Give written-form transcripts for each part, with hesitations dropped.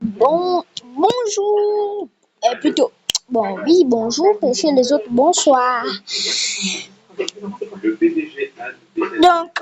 Bonjour. Plutôt, bon, oui, bonjour. Et chez les autres, bonsoir. Donc,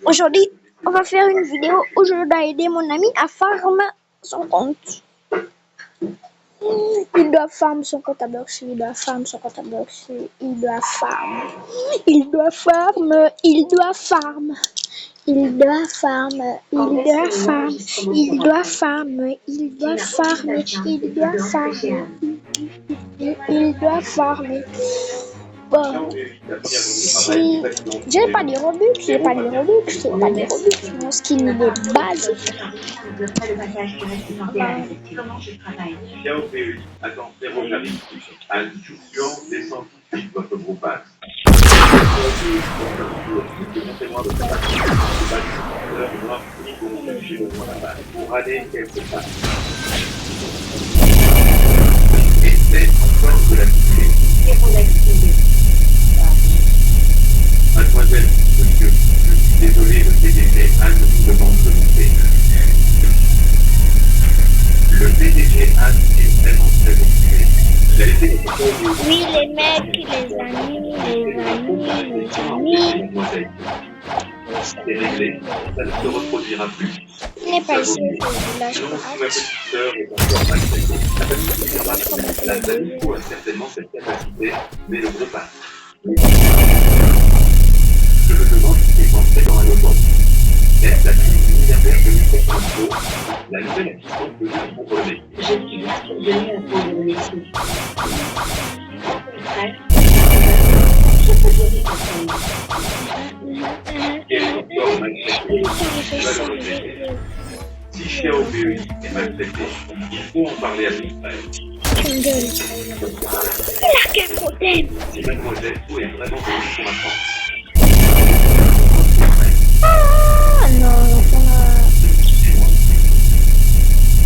aujourd'hui, on va faire une vidéo où je dois aider mon ami à farmer son compte. Il doit farm son compte à Blockstream, il doit farm son compte à Blockstream, il doit farm, il doit farm, il doit farm. Il doit farm, il doit farm, il doit farm, il doit farm, il doit farm, il doit farmer. Bon, si j'ai pas de Robux, j'ai pas de Robux, j'ai pas de Robux, mon skin il est basique. Comment je travaille. Attends, frérot, j'arrive. Instruction des scientifiques, votre groupage. Montrez-moi votre patient. Pour aller quelque part. Et c'est encore de l'activer. Mademoiselle, monsieur, je suis désolé, le PDG Anne nous demande de monter. Le PDG Anne est vraiment très occupé. Vous avez fait Oui, les mecs, les amis. mademoiselle. C'est réglé, ça ne se reproduira plus. Il n'est pas ici, là, je Non, crois. si ma petite sœur est encore maltraitée. La famille a certainement cette capacité, mais le groupe a. Je me demande si c'est entré dans un logement. Est-ce la clinique milliardaire de Microsoft, la nouvelle assistante de la contrôler? Je suis juste venue à prendre le métier. Je peux gérer ta famille. Quel est encore maltraité? Si Xiao Bei est maltraité, il faut en parler à son frère. Il a quel problème? Si mademoiselle Fu est vraiment venue pour apprendre. Ah non,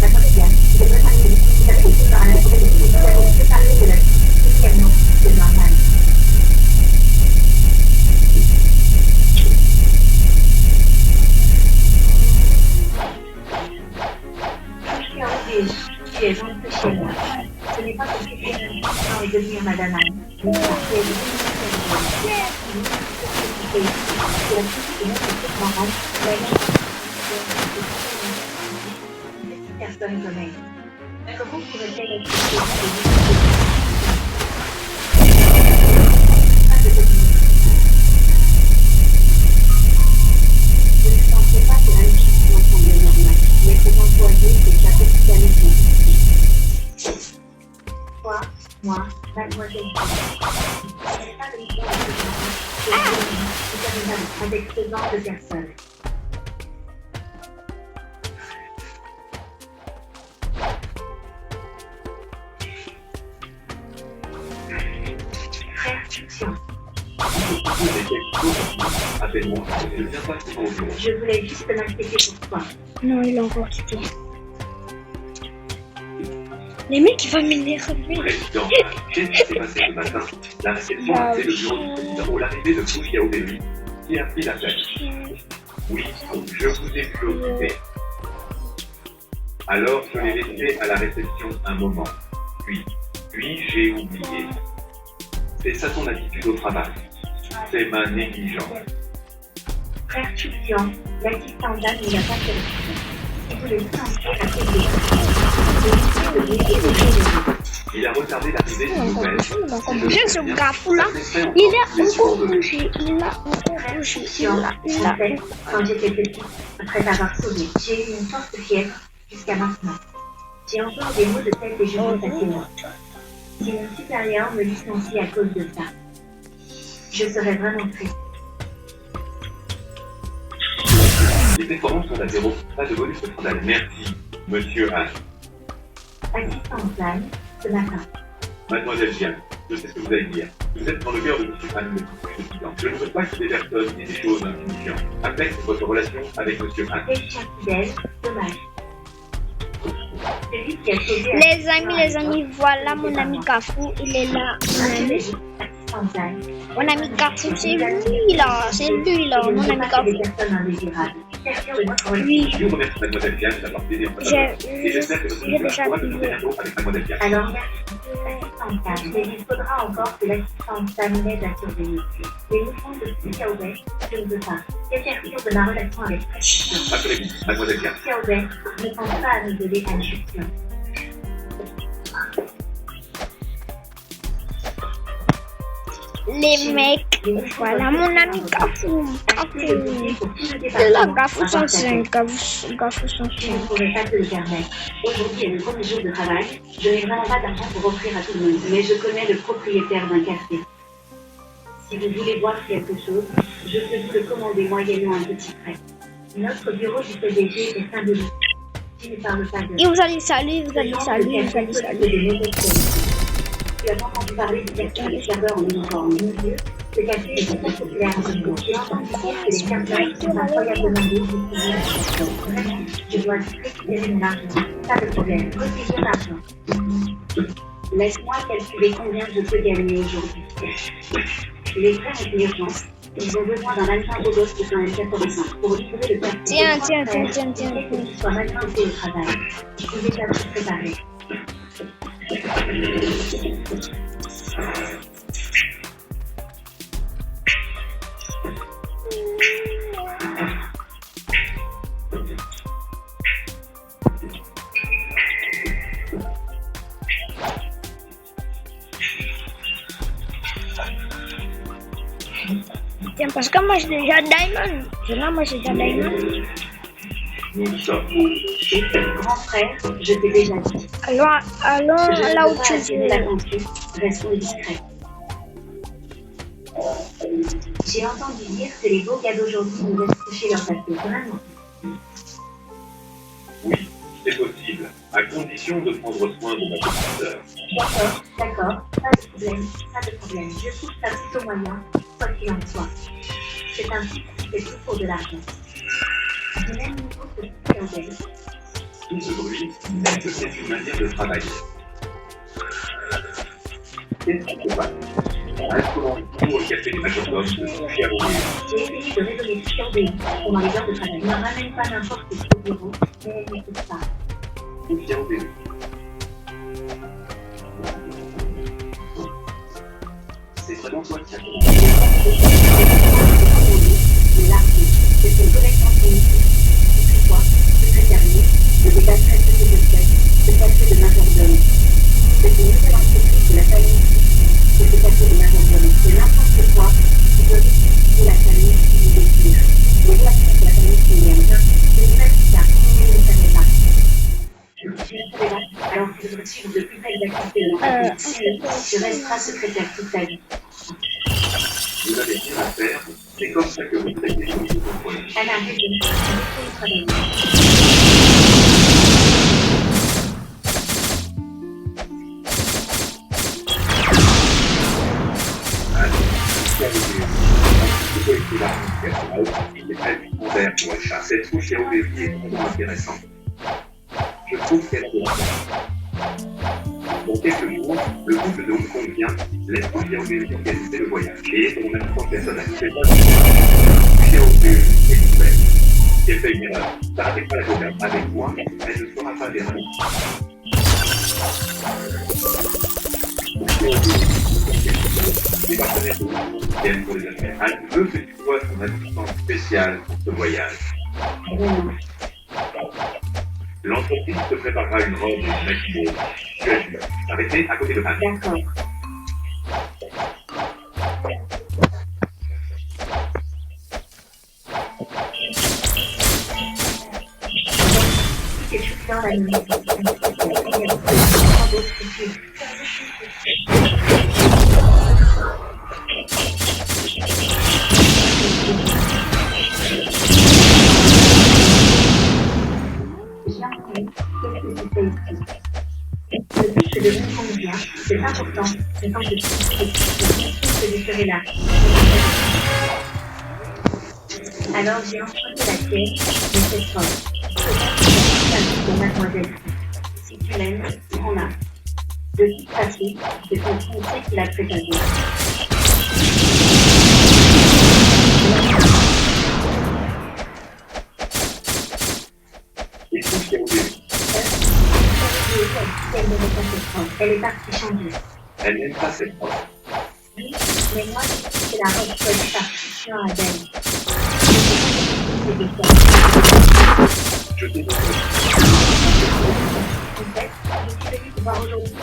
Attendez bien, je devrais parler. Vous savez, je parle à la problématique. Nous avons parlé de la spécialement, c'est normal. Tu es en Belgique, tu es rentré chez moi. Ce n'est pas parce que tu es maintenant et devenir madame Anne. Tu es devenue personne comme elle. Comment pourrait-elle être je ne pensais pas que l'intuition semblait normale, mais pour employer déjà hospitalisé. Moi, mademoiselle, ce n'est pas le genre de gens avec ce genre de personnes. Frère fiction. Appelle-moi, je ne viens pas souvent au bureau. Je voulais juste m'inquiéter pour toi. non, il a encore quitté. Les mecs, ils vont m'énerver. Président, qu'est-ce qui s'est passé ce matin? La réception a fait le bureau du président ou l'arrivée de Fu Xiao Bei qui a pris la tête. Oui, je vous ai vu occupé. Alors je l'ai laissé à la réception un moment. Puis j'ai oublié. C'est ça ton attitude au travail. C'est ma négligence. Frère fiction, l'assistant d'Anne ne l'a pas fait. Si vous le sentez, appelez. Il a retardé l'arrivée d'une nouvelle. Bougé ce gafou là, il a encore bougé, il a encore bougé, il a. Quand j'étais petite, après avoir sauvé, j'ai eu une forte fièvre jusqu'à maintenant. J'ai encore des maux de tête et je monte assez loin. Si mon supérieur me licencie à cause de ça, je serais vraiment triste. Les performances sont à zéro. Pas de bonus de scandale. Merci, monsieur Anne. Assistante Anne, ce matin. Mademoiselle Jeanne, je sais ce que vous allez dire. Vous êtes dans le cœur de monsieur Anne, le président. Je ne veux pas que des personnes aient des choses insignifiantes. Affectent votre relation avec monsieur Anne. Quelqu'un fidèle, dommage. Celui qui a sauvé Les amis, voilà mon ami Kafou, il est là. Assistante Anne. Mon ami Kafou, c'est lui là, mon ami Kafou. Des personnes indésirables. l'ouverture de notre relation. Oui, Je vous remercie, mademoiselle Diane, d'avoir plaidé en faveur. Et j'espère que votre j'ai nouveau déjà pourra vu. devenir bientôt avec mademoiselle Diane. Alors merci, assistante Sam, mais il faudra encore que l'assistante Sam m'aide à surveiller. Les mouvements de Xiaobei, je ne veux pas. S'écartir de ma relation avec précision. Rassurez-vous, mademoiselle Diane. Xiaobei ne pense pas à m'isoler à l'infection. Les mecs, voilà mon ami Gafou. C'est là, Gafou 105, Gafou 105. Je ne pourrais pas te le permettre. Aujourd'hui est le premier jour de travail. Je n'ai vraiment pas d'argent pour offrir à tout le monde, mais je connais le propriétaire d'un café. Si vous voulez boire quelque chose, je peux vous le commander moyennant un petit prêt. Notre bureau du PDG est symbolique. Tu ne parles pas de... Et vous allez saluer, vous allez saluer, vous allez saluer. Tu as entendu parler du café des serveurs en uniforme. Ce café est très populaire en ce moment. J'ai entendu dire que les serveurs sont incroyablement beaux. Vraiment, je dois récupérer mon argent. Pas de problème. Voici ton argent. Laisse-moi calculer combien je peux gagner aujourd'hui. Les frais ont urgence. Ils ont besoin d'un mannequin beau gosse de quand même 400 pour livrer le café. Tiens. Il faut qu'il soit maintenant fait au travail. Je suis déjà tout préparé. Tiens, parce que moi j'ai déjà Diamond. Moi j'ai déjà Diamond. Nous sommes. Grand frère, je t'ai déjà dit. Allons là où tu veux. L'attention, restons discrets. J'ai entendu dire que les beaux gars d'aujourd'hui nous laissent toucher leur papier. Vraiment. Oui, c'est possible, à condition de prendre soin de ma petite sœur. D'accord, pas de problème. Je trouve ça plutôt moyen, quoi qu'il en soit. C'est un type qui fait tout pour de l'argent. Du même niveau que Xiaobei. Tout ce bruit, c'est une manière de travailler. Qu'est-ce qui se passe? Un courant pour le café des majordomes de Xiaobei. J'ai essayé de raisonner Xiaobei pendant les heures de travail. Ne ramène pas n'importe qui au bureau, mais elle n'écoute pas. Xiaobei. C'est vraiment toi qui as commencé. C'est une collection primitive. C'est toi, secrétariat, le dégât très peu de tête, le café de majordome. C'est une nouvelle entreprise de la famille. C'est le café de majordome. C'est n'importe quoi qui veut pour la famille qui vous détruire. Les boissons de la famille qui n'aiment pas. Je ne sais pas, je ne savais pas. Je ne savais pas, alors que je devrais suivre de plus près les activités de l'entreprise. Tu resteras secrétaire toute ta vie. Vous n'avez rien à faire, c'est comme ça que vous faites les choses. Elle a raison, il faut travailler. Cette souche est vraiment intéressante. Je trouve qu'elle a de la. Dans quelques jours, le couple de Hong Kong vient, laisse-moi Xiaobei organiser le voyage et est mon assistant personnel. C'est pas Xiaobei est nouvelle. Si elle fait une erreur, ça n'arrive pas la journée avec moi, elle ne sera pas vers nous. Les partenaires de Hong Kong viennent pour les affaires. Elle veut que tu sois son assistant spécial pour ce voyage. L'entreprise te préparera une robe et une maquillée. Tu as dû arrêter à côté de Anne. D'accord. C'est tout dans la nuit. Le but c'est de comprendre bien, c'est important, c'est quand je suis que je serai là. Alors j'ai emprunté la tienne, mais cette fois, je de mademoiselle. Si tu l'aimes, prends-la. De toute façon, c'est ton conseil qui l'a préparé. elle n'aimait pas cette robe. Elle est partie changer. Elle n'aime pas cette robe. Oui, mais moi, c'est la robe que je partie à Adèle. Je t'ai dit En fait, je suis venue te voir aujourd'hui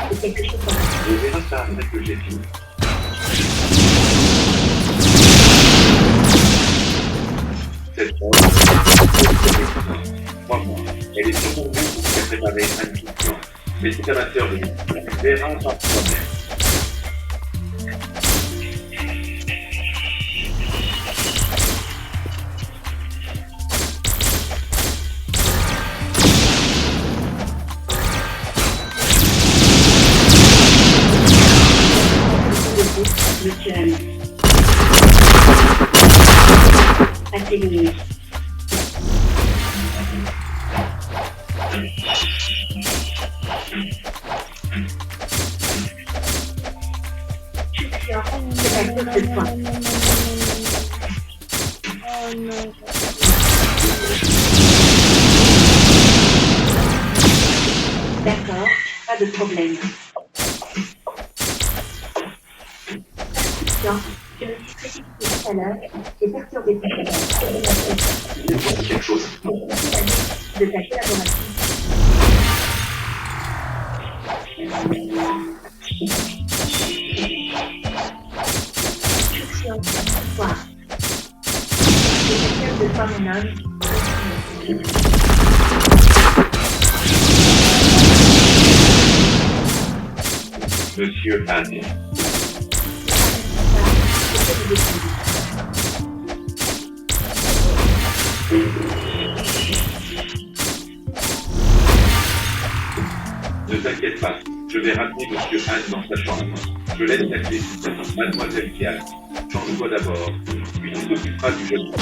pour quelque chose comme ça. on verra ça après que j'ai fini. Cette robe, crois-moi, elle est sûrement mieux pour faire préparer un petit mais c'est amateur de nous. On verra par toi-même. Monsieur Anne. Passez le nuit. Christian, c'est à cause de toi. Oh non. D'accord, pas de problème. Christian, je me suis précipitée tout à l'heure. J'ai perturbé tout à l'heure. C'est quelque chose. De ta collaboration. Christian, toi. Je suis de toi, mon homme. Monsieur Anne. Ne t'inquiète pas, je vais ramener Monsieur Anne dans sa chambre. Je laisse la clé. Mademoiselle Kial, change-toi d'abord, puis tu t'occuperas du jeune.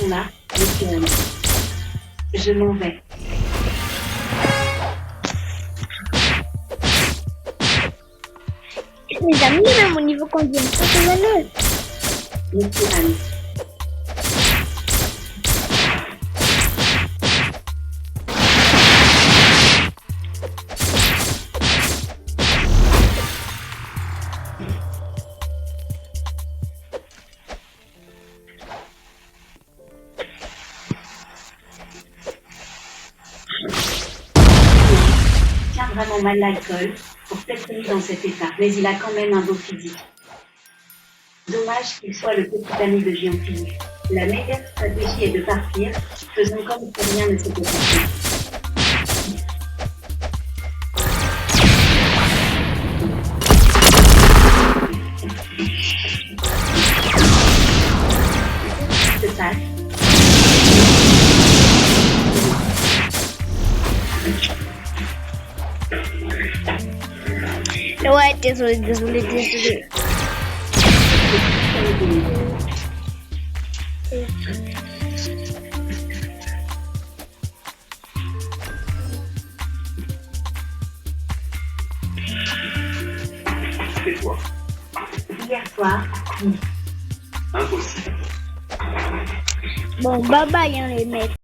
Là, je m'en vais. Les amis, même au niveau conduite, c'est la note. Monsieur Anne. Tient vraiment mal l'alcool pour s'être mis dans cet état, mais il a quand même un beau physique. Dommage qu'il soit le petit ami de Gianfili. La meilleure stratégie est de partir, faisant comme si rien ne s'était passé. Qu'est-ce qui se passe? Ouais, désolé. C'est toi. Hier soir, Impossible. Bon, bye bye, hein, les mecs.